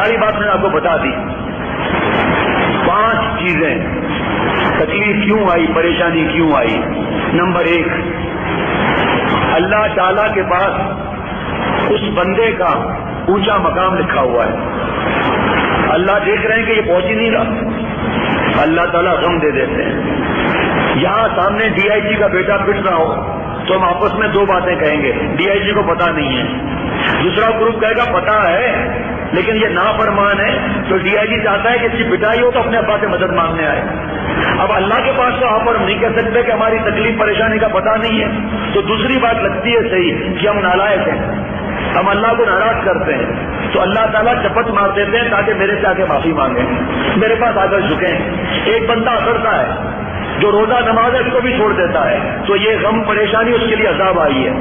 ساری بات میں نے آپ کو بتا دی. 5 چیزیں تکلیف کیوں آئی, پریشانی کیوں آئی. نمبر 1, اللہ تعالی کے پاس اس بندے کا اونچا مقام لکھا ہوا ہے. اللہ دیکھ رہے ہیں کہ یہ پہنچ ہی نہیں رہا, اللہ تعالیٰ غم دے دیتے ہیں. یہاں سامنے DIG کا بیٹا پٹ رہا ہو تو ہم آپس میں 2 باتیں کہیں گے, DIG کو پتا نہیں ہے. دوسرا گروپ کہے گا پتا ہے لیکن یہ نافرمان ہے, تو DIG چاہتا ہے کہ اس کی پٹائی ہو تو اپنے ابا سے مدد مانگنے آئے. اب اللہ کے پاس تو آپ اور ہم نہیں کہہ سکتے کہ ہماری تکلیف پریشانی کا پتا نہیں ہے. تو دوسری بات لگتی ہے صحیح کہ ہم نالائق ہیں, ہم اللہ کو ناراض کرتے ہیں, تو اللہ تعالیٰ چپت مار دیتے ہیں تاکہ میرے سے آ کے معافی مانگیں, میرے پاس آ کر جھکیں. ایک بندہ اکڑتا ہے جو روزہ نماز ہے اس کو بھی چھوڑ دیتا ہے, تو یہ غم پریشانی اس کے لیے عذاب آئی ہے.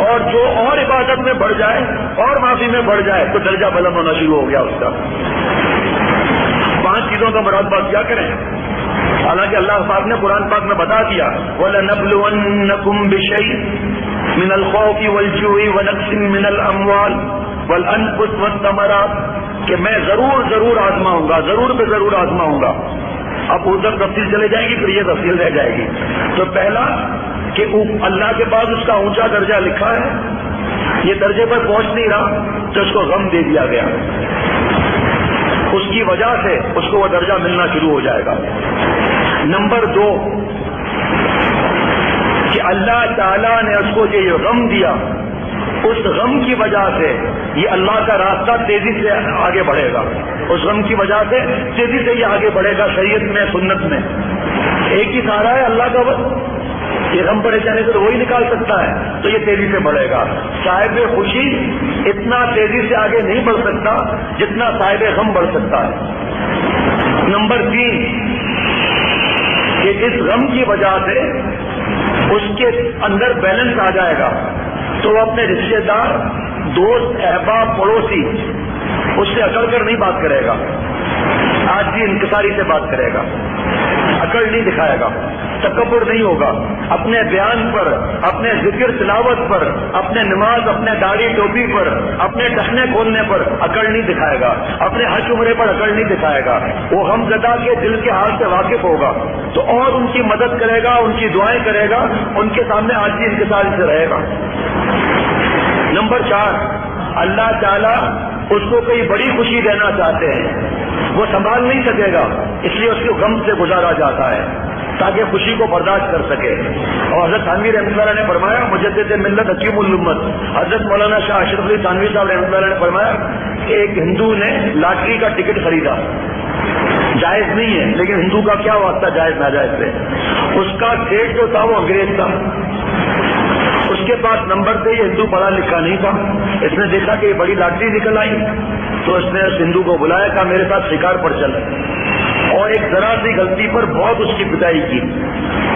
اور جو اور عبادت میں بڑھ جائے اور معافی میں بڑھ جائے تو درجہ بلند ہونا شروع ہو گیا اس کا. 5 چیزوں کا مراقبہ کیا کریں. حالانکہ اللہ پاک نے قرآن پاک میں بتا دیا وَلَنَبْلُوَنَّكُمْ بِشَيْءٍ مِنَ الْخَوْفِ وَالْجُوعِ وَنَقْصٍ مِنَ الْأَمْوَالِ وَالْأَنفُسِ وَالثَّمَرَاتِ, کہ میں ضرور آزماؤں گا, ضرور پہ ضرور آزماؤں گا. اب ادھر تفصیل چلے جائے گی پھر یہ تفصیل رہ جائے گی. تو پہلا کہ اللہ کے پاس اس کا اونچا درجہ لکھا ہے, یہ درجے پر پہنچ نہیں رہا تو اس کو غم دے دیا گیا, اس کی وجہ سے اس کو وہ درجہ ملنا شروع ہو جائے گا. نمبر 2 کہ اللہ تعالیٰ نے اس کو یہ غم دیا, اس غم کی وجہ سے یہ اللہ کا راستہ تیزی سے آگے بڑھے گا. اس غم کی وجہ سے تیزی سے یہ آگے بڑھے گا شریعت میں, سنت میں. ایک ہی سہارا ہے اللہ کا بس, یہ غم پریشانی سے تو وہی نکال سکتا ہے, تو یہ تیزی سے بڑھے گا. صاحب خوشی اتنا تیزی سے آگے نہیں بڑھ سکتا جتنا صاحب غم بڑھ سکتا ہے. نمبر 3 کہ اس غم کی وجہ سے اس کے اندر بیلنس آ جائے گا, تو وہ اپنے رشتے دار, دوست, احباب, پڑوسی اس سے اکڑ کر نہیں بات کرے گا, آج بھی انکساری سے بات کرے گا, اکڑ نہیں دکھائے گا, تکبر نہیں ہوگا. اپنے بیان پر, اپنے ذکر تلاوت پر, اپنے نماز, اپنے داڑھی ٹوپی پر, اپنے ٹخنے کھولنے پر اکڑ نہیں دکھائے گا, اپنے حج عمرے پر اکڑ نہیں دکھائے گا. وہ غم زدہ کے دل کے حال سے واقف ہوگا تو اور ان کی مدد کرے گا, ان کی دعائیں کرے گا, ان کے سامنے آج بھی انکساری سے رہے گا. نمبر 4 اللہ تعالیٰ اس کو کوئی بڑی خوشی دینا چاہتے ہیں, وہ سنبھال نہیں سکے گا, اس لیے اس کو غم سے گزارا جاتا ہے تاکہ خوشی کو برداشت کر سکے. اور حضرت تھانوی رحمۃ اللہ نے فرمایا, مجدد ملت حکیم الامت حضرت مولانا شاہ اشرف علی تھانوی صاحب رحمۃ اللہ نے فرمایا کہ ایک ہندو نے لاٹری کا ٹکٹ خریدا, جائز نہیں ہے لیکن ہندو کا کیا واسطہ جائز ناجائز سے. اس کا سیٹ جو تھا وہ انگریز تھا, اس کے پاس نمبر تھے, یہ ہندو پڑھا لکھا نہیں تھا. اس نے دیکھا کہ یہ بڑی لاٹری نکل آئی تو اس نے اس ہندو کو بلایا, کہا میرے ساتھ شکار پر چل, اور ایک ذرا سی غلطی پر بہت اس کی پٹائی کی,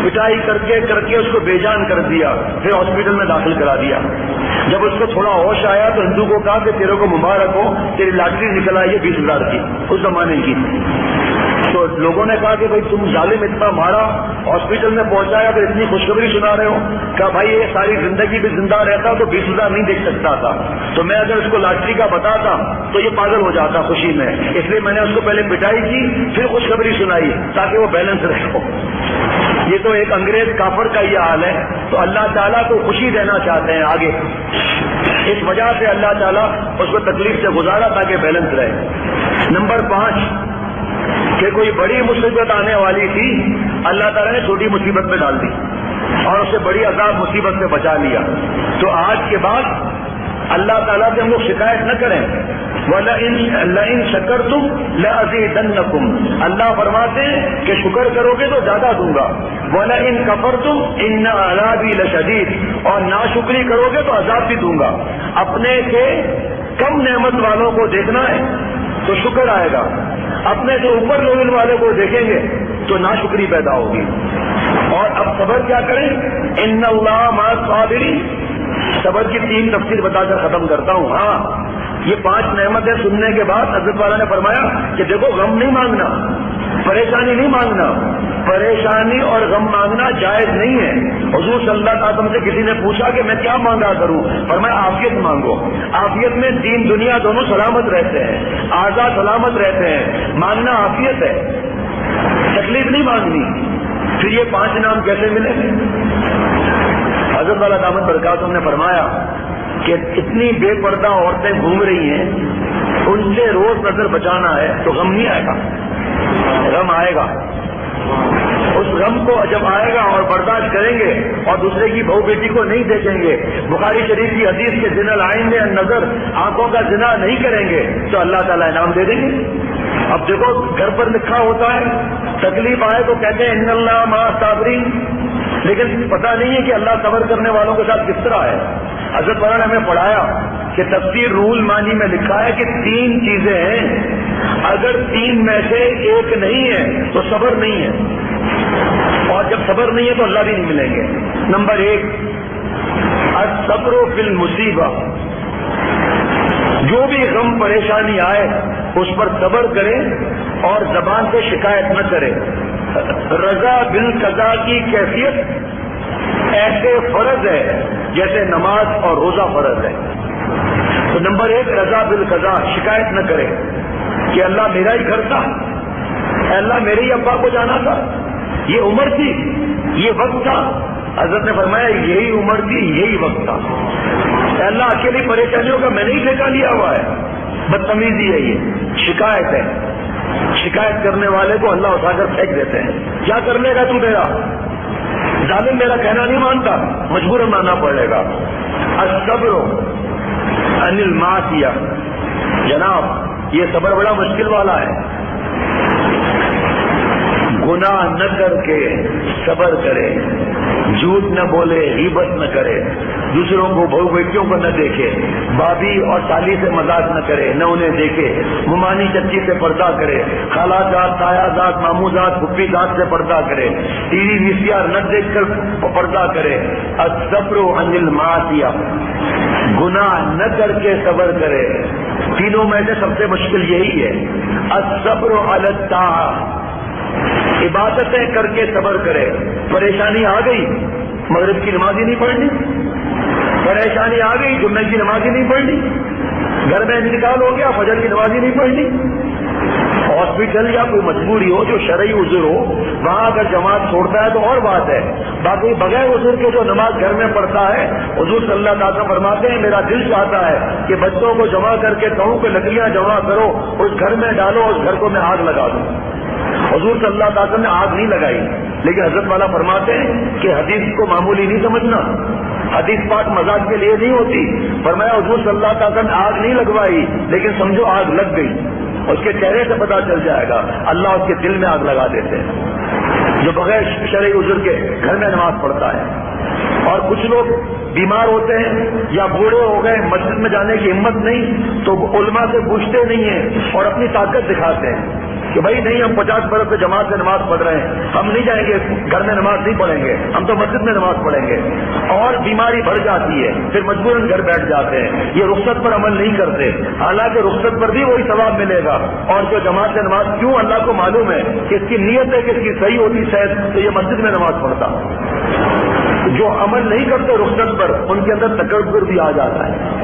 پٹائی کر کے اس کو بے جان کر دیا, پھر ہاسپٹل میں داخل کرا دیا. جب اس کو تھوڑا ہوش آیا تو ہندو کو کہا کہ تیرے کو مبارک ہو, تیری لاٹری نکل آئی ہے 20,000 کی, اس زمانے کی. تو لوگوں نے کہا کہ بھائی تم ظالم اتنا مارا, ہاسپٹل میں پہنچایا تو اتنی خوشخبری سنا رہے ہو. کہا بھائی یہ ساری زندگی بھی زندہ رہتا تو 20,000 نہیں دیکھ سکتا تھا, تو میں اگر اس کو لاٹری کا بتاتا تو یہ پاگل ہو جاتا خوشی میں, اس لیے میں نے اس کو پہلے پٹائی کی پھر خوشخبری سنائی تاکہ وہ بیلنس رہے. یہ تو ایک انگریز کافر کا یہ حال ہے. تو اللہ تعالیٰ کو خوشی دینا چاہتے ہیں آگے, اس وجہ سے اللہ تعالیٰ اس کو تکلیف سے گزارا تاکہ بیلنس رہے. نمبر 5 کہ کوئی بڑی مصیبت آنے والی تھی, اللہ تعالیٰ نے چھوٹی مصیبت میں ڈال دی اور اسے بڑی عذاب مصیبت سے بچا لیا. تو آج کے بعد اللہ تعالیٰ سے ہم لوگ شکایت نہ کریں. وَلَئِن شَكَرْتُمْ لَأَزِيدَنَّكُمْ, اللہ فرماتے ہیں کہ شکر کرو گے تو زیادہ دوں گا. وَلَئِن كَفَرْتُمْ إِنَّ عَذَابِي لَشَدِيدٌ, اور ناشکری کرو گے تو عذاب بھی دوں گا. اپنے سے کم نعمت والوں کو دیکھنا ہے تو شکر آئے گا, اپنے سے اوپر لیول والے کو دیکھیں گے تو ناشکری پیدا ہوگی. اور اب صبر کیا کریں, ان اللہ مع الصابرین. صبر کی 3 تفسیر بتا کر ختم کرتا ہوں. ہاں یہ 5 نعمتیں سننے کے بعد حضرت والا نے فرمایا کہ دیکھو غم نہیں مانگنا, پریشانی نہیں مانگنا، پریشانی اور غم مانگنا جائز نہیں ہے۔ حضور صلی اللہ علیہ وسلم سے کسی نے پوچھا کہ میں کیا مانگا کروں، فرمایا عافیت مانگو۔ عافیت میں دین دنیا دونوں سلامت رہتے ہیں، اعضاء سلامت رہتے ہیں، مانگنا عافیت ہے، تکلیف نہیں مانگنی۔ پھر یہ 5 انعام کیسے ملے؟ حضرت والا دامت برکاتہم نے فرمایا کہ اتنی بے پردہ عورتیں گھوم رہی ہیں، ان سے روز نظر بچانا ہے تو غم نہیں آئے گا، غم آئے گا۔ اس غم کو جب آئے گا اور برداشت کریں گے اور دوسرے کی بہو بیٹی کو نہیں دیکھیں گے، بخاری شریف کی حدیث کے زنا العین میں نظر، آنکھوں کا زنا نہیں کریں گے تو اللہ تعالیٰ انعام دے دیں گے۔ اب دیکھو گھر پر لکھا ہوتا ہے تکلیف آئے تو کہتے ہیں ان اللہ مع الصابرین، لیکن پتہ نہیں ہے کہ اللہ صبر کرنے والوں کے ساتھ کس طرح ہے۔ حضرت والا نے ہمیں پڑھایا کہ تفسیر روح المعانی میں لکھا ہے کہ 3 چیزیں ہیں، اگر 3 میں سے ایک نہیں ہے تو صبر نہیں ہے، اور جب صبر نہیں ہے تو اللہ بھی نہیں ملیں گے۔ نمبر 1 الصبر فی المصیبہ، جو بھی غم پریشانی آئے اس پر صبر کرے اور زبان سے شکایت نہ کرے۔ رضا بالقضاء کی کیفیت ایسے فرض ہے جیسے نماز اور روزہ فرض ہے۔ تو نمبر 1 رضا بالقضاء، شکایت نہ کرے کہ اللہ میرا ہی گھر تھا، اللہ میرے ہی ابا کو جانا تھا، یہ عمر تھی، یہ وقت تھا۔ حضرت نے فرمایا یہی عمر تھی، یہی وقت تھا، اللہ اکیلی پریشانیوں کا میں نے ہی ٹھیکہ لیا ہوا ہے۔ بدتمیزی ہے، یہ شکایت ہے۔ شکایت کرنے والے کو اللہ اٹھا کر پھینک دیتے ہیں۔ کیا کر لے گا تو میرا ظالم، میرا کہنا نہیں مانتا، مجبوراً ماننا پڑے گا۔ الصبر عن المعصیہ، جناب یہ صبر بڑا مشکل والا ہے۔ گناہ نہ کر کے صبر کرے، جھوٹ نہ بولے، غیبت نہ کرے، دوسروں کو بہو بیٹیوں کو نہ دیکھے، بابی اور سالی سے مذاق نہ کرے، نہ انہیں دیکھے، ممانی چچی سے پردہ کرے، خالہ ذات، تایا ذات، ماموں ذات، پھپھی ذات سے پردہ کرے، ٹی وی VCR نہ دیکھ کر پردہ کرے۔ الصبر عن المعصیہ، گناہ نہ کر کے صبر کرے۔ تینوں میں سے سب سے مشکل یہی ہے۔ الصبر علی الطاعہ، عبادتیں کر کے صبر کرے۔ پریشانی آ گئی، مغرب کی نماز ہی نہیں پڑھنی، پریشانی آ گئی، جمعے کی نماز ہی نہیں پڑھنی، گھر میں انتقال ہو گیا، فجر کی نماز ہی نہیں پڑھنی۔ ہاسپٹل یا کوئی مجبوری ہو جو شرعی عذر ہو، وہاں اگر جماعت چھوڑتا ہے تو اور بات ہے، باقی بغیر عذر کے جو نماز گھر میں پڑھتا ہے، حضور صلی اللہ علیہ وسلم فرماتے ہیں میرا دل چاہتا ہے کہ بچوں کو جمع کر کے کہوں کہ لکڑیاں جمع کرو، اس گھر میں ڈالو، اس گھر کو میں آگ لگا دوں۔ حضور صلی اللہ علیہ وسلم نے آگ نہیں لگائی، لیکن حضرت والا فرماتے ہیں کہ حدیث کو معمولی نہیں سمجھنا، حدیث پاک مذاق کے لیے نہیں ہوتی۔ فرمایا حضور صلی اللہ علیہ وسلم نے آگ نہیں لگوائی، لیکن سمجھو آگ لگ گئی، اس کے چہرے سے پتا چل جائے گا، اللہ اس کے دل میں آگ لگا دیتے ہیں جو بغیر شرعی عذر کے گھر میں نماز پڑھتا ہے۔ اور کچھ لوگ بیمار ہوتے ہیں یا بوڑھے ہو گئے، مسجد میں جانے کی ہمت نہیں، تو علماء سے پوچھتے نہیں ہیں اور اپنی طاقت دکھاتے ہیں کہ بھائی نہیں ہم 50 برس سے جماعت سے نماز پڑھ رہے ہیں، ہم نہیں جائیں گے گھر میں نماز نہیں پڑھیں گے، ہم تو مسجد میں نماز پڑھیں گے، اور بیماری بڑھ جاتی ہے، پھر مجبوراً گھر بیٹھ جاتے ہیں۔ یہ رخصت پر عمل نہیں کرتے، حالانکہ رخصت پر بھی وہی ثواب ملے گا، اور جو جماعت سے نماز کیوں اللہ کو معلوم ہے کہ اس کی نیت ہے کہ اس کی صحیح ہوتی شاید تو یہ مسجد میں نماز پڑھتا۔ جو عمل نہیں کرتے رخصت پر ان کے اندر تکبر بھی آ جاتا ہے۔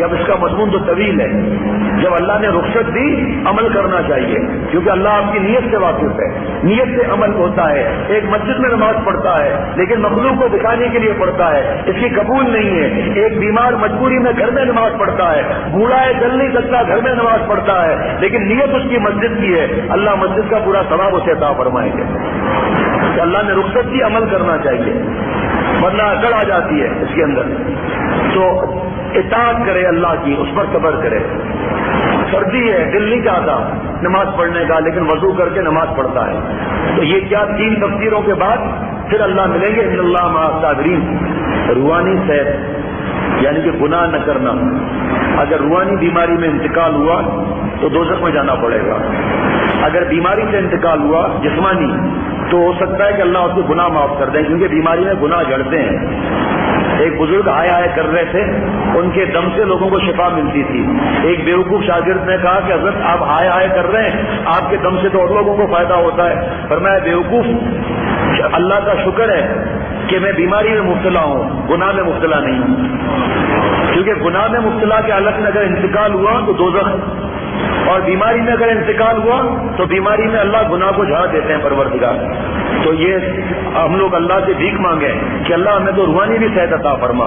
اب اس کا مضمون تو طویل ہے۔ جب اللہ نے رخصت دی عمل کرنا چاہیے، کیونکہ اللہ آپ کی نیت سے واقف ہے، نیت سے عمل ہوتا ہے۔ ایک مسجد میں نماز پڑھتا ہے لیکن مخلوق کو دکھانے کے لیے پڑھتا ہے، اس کی قبول نہیں ہے۔ ایک بیمار مجبوری میں گھر میں نماز پڑھتا ہے، بوڑھا ہے چل نہیں سکتا گھر میں نماز پڑھتا ہے، لیکن نیت اس کی مسجد کی ہے، اللہ مسجد کا پورا ثواب اسے عطا فرمائیں گے۔ کہ اللہ نے رخصت کی عمل کرنا چاہیے، ورنہ اکڑ آ جاتی ہے اس کے اندر۔ تو اطاعت کرے اللہ کی، اس پر صبر کرے۔ سردی ہے، دل نہیں چاہتا نماز پڑھنے کا، لیکن وضو کر کے نماز پڑھتا ہے، تو یہ کیا 3 تفسیروں کے بعد پھر اللہ ملیں گے ان اللہ مع الصابرین۔ روحانی صحت یعنی کہ گناہ نہ کرنا، اگر روحانی بیماری میں انتقال ہوا تو دوزخ میں جانا پڑے گا، اگر بیماری سے انتقال ہوا جسمانی تو ہو سکتا ہے کہ اللہ اس کو گناہ معاف کر دیں، کیونکہ بیماری میں گناہ جڑتے ہیں۔ ایک بزرگ آئے کر رہے تھے، ان کے دم سے لوگوں کو شفا ملتی تھی. ایک بیوقوف شاگرد نے کہا کہ حضرت آپ آئے کر رہے ہیں، آپ کے دم سے تو اور لوگوں کو فائدہ ہوتا ہے. فرمایا بیوقوف، اللہ کا شکر ہے کہ میں بیماری میں مبتلا ہوں، گناہ میں مبتلا نہیں ہوں. کیونکہ گناہ میں مبتلا کے حالت میں اگر انتقال ہوا تو دوزخ، اور بیماری میں اگر انتقال ہوا تو بیماری میں اللہ گناہ کو جھاڑ دیتے ہیں پروردگار. تو یہ ہم لوگ اللہ سے بھیک مانگے کہ اللہ ہمیں تو روحانی بھی صحت عطا فرما.